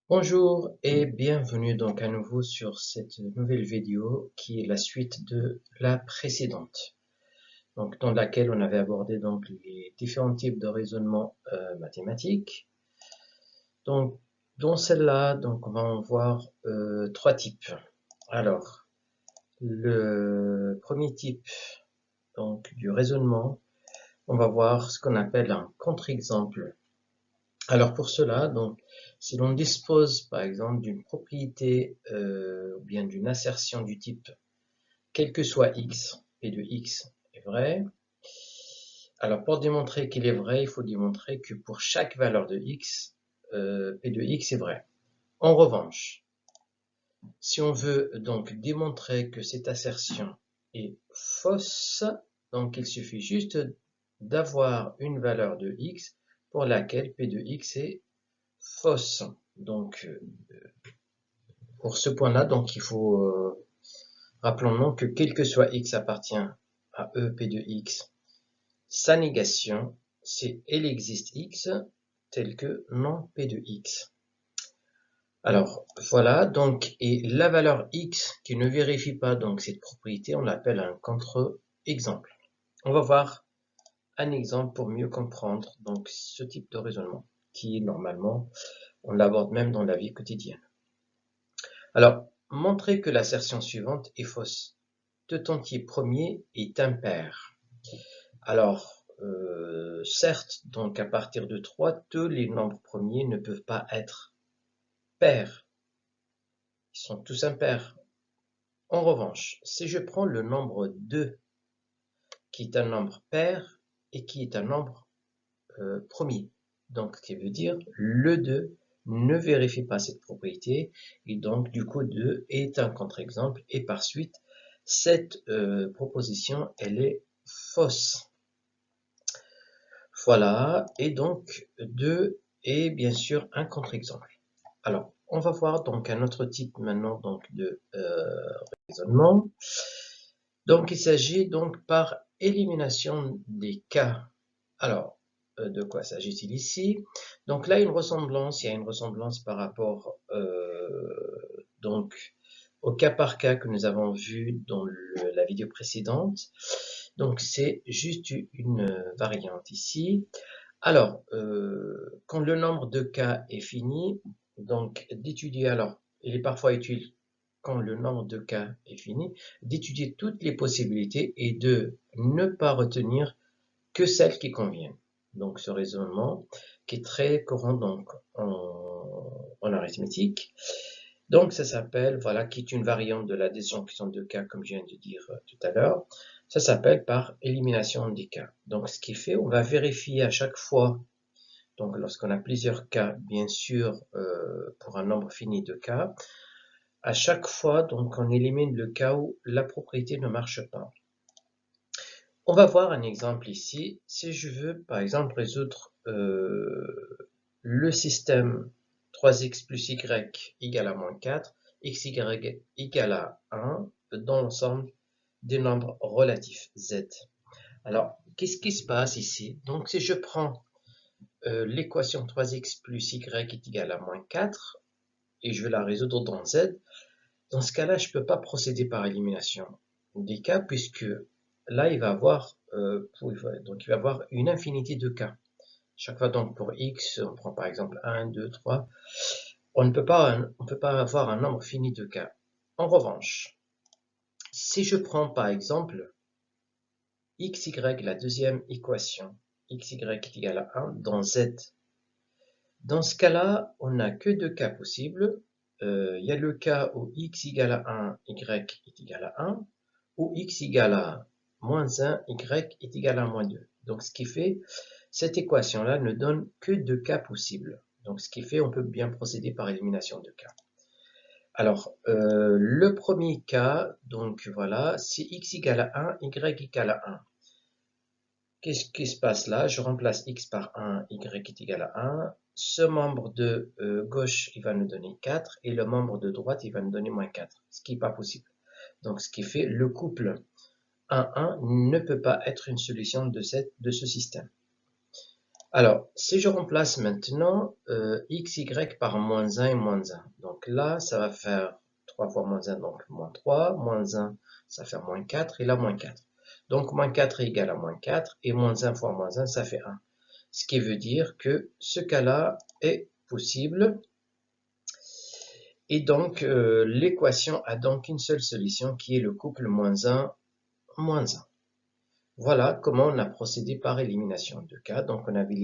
Bonjour et bienvenue donc à nouveau sur cette nouvelle vidéo qui est la suite de la précédente, donc dans laquelle on avait abordé donc les différents types de raisonnement mathématiques. Donc dans celle-là, donc on va en voir trois types. Alors le premier type donc du raisonnement, on va voir ce qu'on appelle un contre-exemple. Alors pour cela, donc, si l'on dispose par exemple d'une propriété ou bien d'une assertion du type quel que soit x, p de x est vrai, alors pour démontrer qu'il est vrai, il faut démontrer que pour chaque valeur de x, p de x est vrai. En revanche, si on veut donc démontrer que cette assertion est fausse, donc il suffit juste d'avoir une valeur de x pour laquelle p de x est fausse. Donc, pour ce point-là, donc il faut, rappelons-nous que quel que soit x appartient à E p de x, sa négation, c'est elle existe x tel que non p de x. Alors, voilà, donc, et la valeur x qui ne vérifie pas donc cette propriété, on l'appelle un contre-exemple. On va voir un exemple pour mieux comprendre donc ce type de raisonnement qui normalement on l'aborde même dans la vie quotidienne. Alors, montrer que l'assertion suivante est fausse. 2 entier premier est impair. Alors, certes, donc à partir de 3, tous les nombres premiers ne peuvent pas être pairs. Ils sont tous impairs. En revanche, si je prends le nombre 2, qui est un nombre pair et qui est un nombre premier, donc qui veut dire le 2 ne vérifie pas cette propriété, et donc du coup 2 est un contre-exemple, et par suite, cette proposition, elle est fausse. Voilà, et donc 2 est bien sûr un contre-exemple. Alors, on va voir donc un autre type maintenant donc de raisonnement. Donc, il s'agit donc par élimination des cas. Alors, de quoi s'agit-il ici? Donc là, il y a une ressemblance par rapport donc au cas par cas que nous avons vu dans la vidéo précédente. Donc c'est juste une variante ici. Alors, quand le nombre de cas est fini, donc d'étudier, alors il est parfois utile quand le nombre de cas est fini, d'étudier toutes les possibilités et de ne pas retenir que celles qui conviennent. Donc ce raisonnement qui est très courant donc en arithmétique. Donc ça s'appelle, voilà, qui est une variante de la disjonction de cas comme je viens de dire tout à l'heure. Ça s'appelle par élimination des cas. Donc ce qui fait, on va vérifier à chaque fois, donc lorsqu'on a plusieurs cas, bien sûr, pour un nombre fini de cas, à chaque fois, donc on élimine le cas où la propriété ne marche pas. On va voir un exemple ici. Si je veux, par exemple, résoudre le système 3x plus y égale à moins 4, xy égale à 1 dans l'ensemble des nombres relatifs z. Alors, qu'est-ce qui se passe ici? Donc, si je prends l'équation 3x plus y est égal à moins 4, et je vais la résoudre dans z, dans ce cas-là, je ne peux pas procéder par élimination des cas, puisque là, il va avoir, donc il va avoir une infinité de cas. Chaque fois, donc, pour x, on prend par exemple 1, 2, 3. On ne peut pas avoir un nombre fini de cas. En revanche, si je prends par exemple xy, la deuxième équation, xy est égal à 1 dans z. Dans ce cas-là, on n'a que deux cas possibles. Il y a le cas où x égale à 1, y est égal à 1, ou x égale à moins 1, y est égal à moins 2. Donc ce qui fait, cette équation-là ne donne que deux cas possibles. Donc ce qui fait, on peut bien procéder par élimination de cas. Alors, le premier cas, donc voilà, si x égale à 1, y égale à 1. Qu'est-ce qui se passe là? Je remplace x par 1, y est égal à 1. Ce membre de gauche, il va nous donner 4, et le membre de droite, il va nous donner moins 4, ce qui n'est pas possible. Donc, ce qui fait le couple 1, 1 ne peut pas être une solution de ce système. Alors, si je remplace maintenant x, y par moins 1 et moins 1. Donc là, ça va faire 3 fois moins 1, donc moins 3. Moins 1, ça fait moins 4. Et là, moins 4. Donc, moins 4 est égal à moins 4. Et moins 1 fois moins 1, ça fait 1. Ce qui veut dire que ce cas-là est possible. Et donc, l'équation a donc une seule solution qui est le couple moins 1, moins 1. Voilà comment on a procédé par élimination de cas. Donc, on avait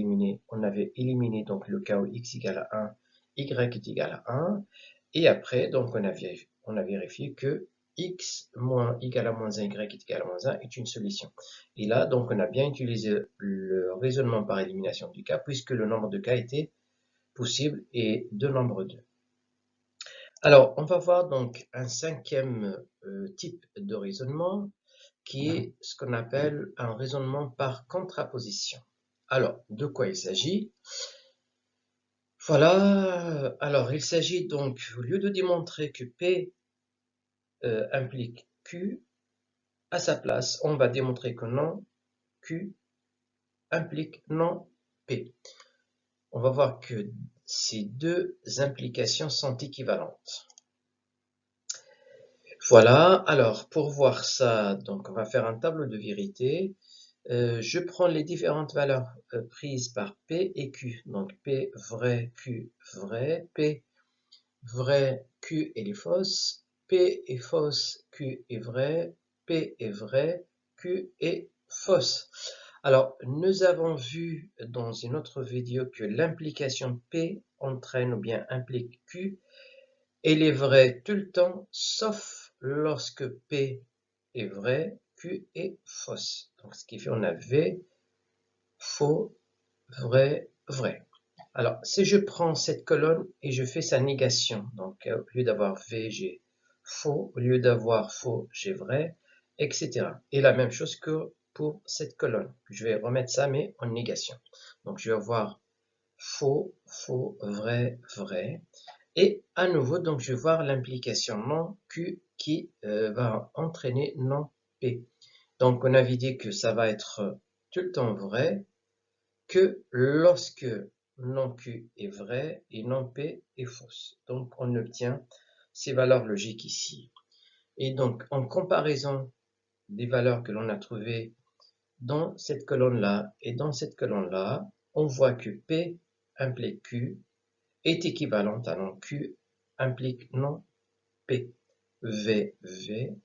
éliminé donc le cas où x égale à 1, y est égal à 1. Et après, donc, on a vérifié que x moins égal à moins 1, y est égal à moins 1 est une solution. Et là, donc, on a bien utilisé le raisonnement par élimination du cas puisque le nombre de cas était possible et de nombre 2. Alors, on va voir donc un cinquième type de raisonnement qui est ce qu'on appelle un raisonnement par contraposition. Alors, de quoi il s'agit? Voilà, alors il s'agit donc, au lieu de démontrer que P implique Q, à sa place, on va démontrer que non Q implique non P. On va voir que ces deux implications sont équivalentes. Voilà, alors pour voir ça, donc on va faire un tableau de vérité. Je prends les différentes valeurs prises par P et Q. Donc P vrai, Q vrai, P vrai, Q elle est fausse, P est fausse, Q est vrai, P est vrai, Q est fausse. Alors, nous avons vu dans une autre vidéo que l'implication P entraîne ou bien implique Q. Elle est vraie tout le temps, sauf lorsque P est vrai, Q est fausse. Donc, ce qui fait on a V, faux, vrai, vrai. Alors, si je prends cette colonne et je fais sa négation, donc au lieu d'avoir V, j'ai faux, au lieu d'avoir faux, j'ai vrai, etc. Et la même chose que pour cette colonne. Je vais remettre ça, mais en négation. Donc, je vais avoir faux, faux, vrai, vrai. Et à nouveau, donc, je vais voir l'implication non Q qui va entraîner non P. Donc, on avait dit que ça va être tout le temps vrai que lorsque non Q est vrai et non P est fausse. Donc, on obtient ces valeurs logiques ici. Et donc, en comparaison des valeurs que l'on a trouvées dans cette colonne-là et dans cette colonne-là, on voit que P implique Q est équivalente à non Q implique non P. V, V,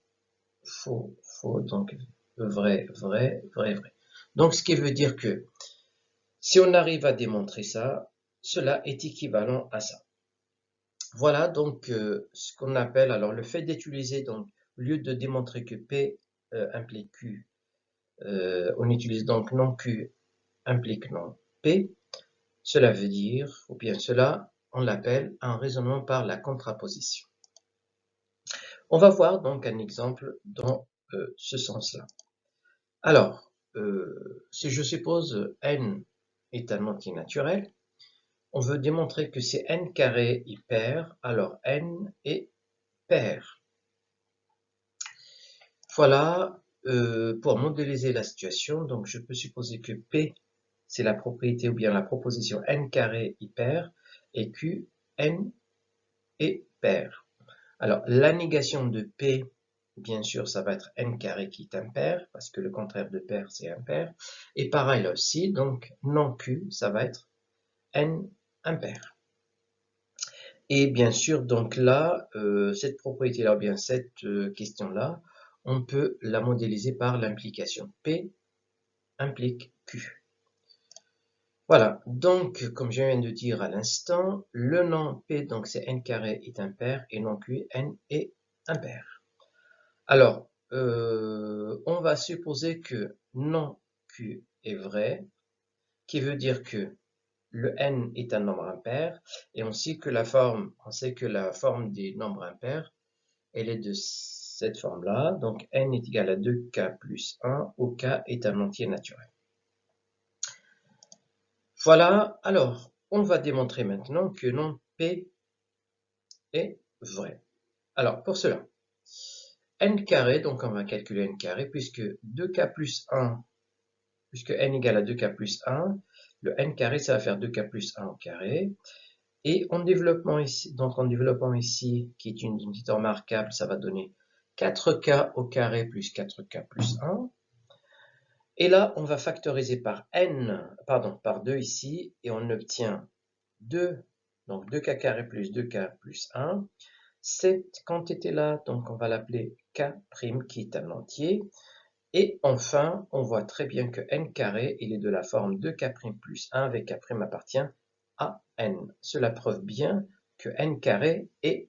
faux, faux, donc vrai, vrai, vrai, vrai. Donc, ce qui veut dire que si on arrive à démontrer ça, cela est équivalent à ça. Voilà donc ce qu'on appelle, alors le fait d'utiliser, donc au lieu de démontrer que P implique Q, on utilise donc non Q implique non P. Cela veut dire, ou bien cela, on l'appelle un raisonnement par la contraposition. On va voir donc un exemple dans ce sens-là. Alors, si je suppose n est un entier naturel, on veut démontrer que c'est n carré hyper, alors n est pair. Voilà, pour modéliser la situation, donc je peux supposer que P, c'est la propriété ou bien la proposition n carré hyper, et Q, n est pair. Alors, la négation de P, bien sûr, ça va être n carré qui est impair, parce que le contraire de pair, c'est impair. Et pareil là aussi, donc non Q, ça va être n impair. Et bien sûr, donc là, cette propriété-là, ou bien cette question-là, on peut la modéliser par l'implication P implique Q. Voilà, donc comme je viens de dire à l'instant, le nom P, donc c'est n carré, est impair, et non Q, n est impair. Alors, on va supposer que non Q est vrai, qui veut dire que le n est un nombre impair, et on sait que la forme des nombres impairs, elle est de cette forme-là, donc n est égal à 2k plus 1, où k est un entier naturel. Voilà, alors, on va démontrer maintenant que non P est vrai. Alors, pour cela, n carré, donc on va calculer n carré, puisque 2k plus 1, puisque n égale à 2k plus 1, Le n carré, ça va faire 2k plus 1 au carré. Et en développant ici, qui est une unité remarquable, ça va donner 4k au carré plus 4k plus 1. Et là, on va factoriser par par 2 ici, et on obtient 2, donc 2k carré plus 2k plus 1. Cette quantité-là, donc on va l'appeler k' qui est un entier. Et enfin, on voit très bien que n carré, il est de la forme 2k' plus 1 avec k' appartient à n. Cela prouve bien que n carré est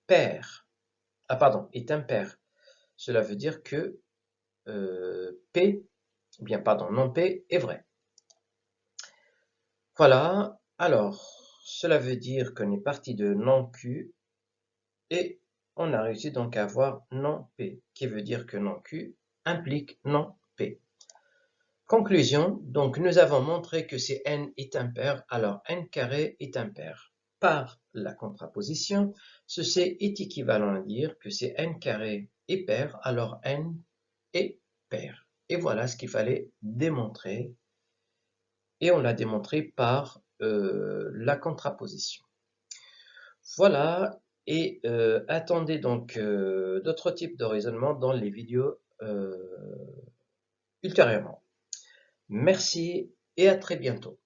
pair. Ah pardon, est impair. Cela veut dire que P, bien pardon, non P est vrai. Voilà, alors, cela veut dire qu'on est parti de non Q et on a réussi donc à avoir non P, qui veut dire que non Q implique non P. Conclusion, donc nous avons montré que si n est impair, alors n carré est impair. Par la contraposition, ceci est équivalent à dire que si n carré est pair, alors n est pair. Et voilà ce qu'il fallait démontrer. Et on l'a démontré par la contraposition. Voilà, et attendez donc d'autres types de raisonnement dans les vidéos ultérieurement. Merci et à très bientôt.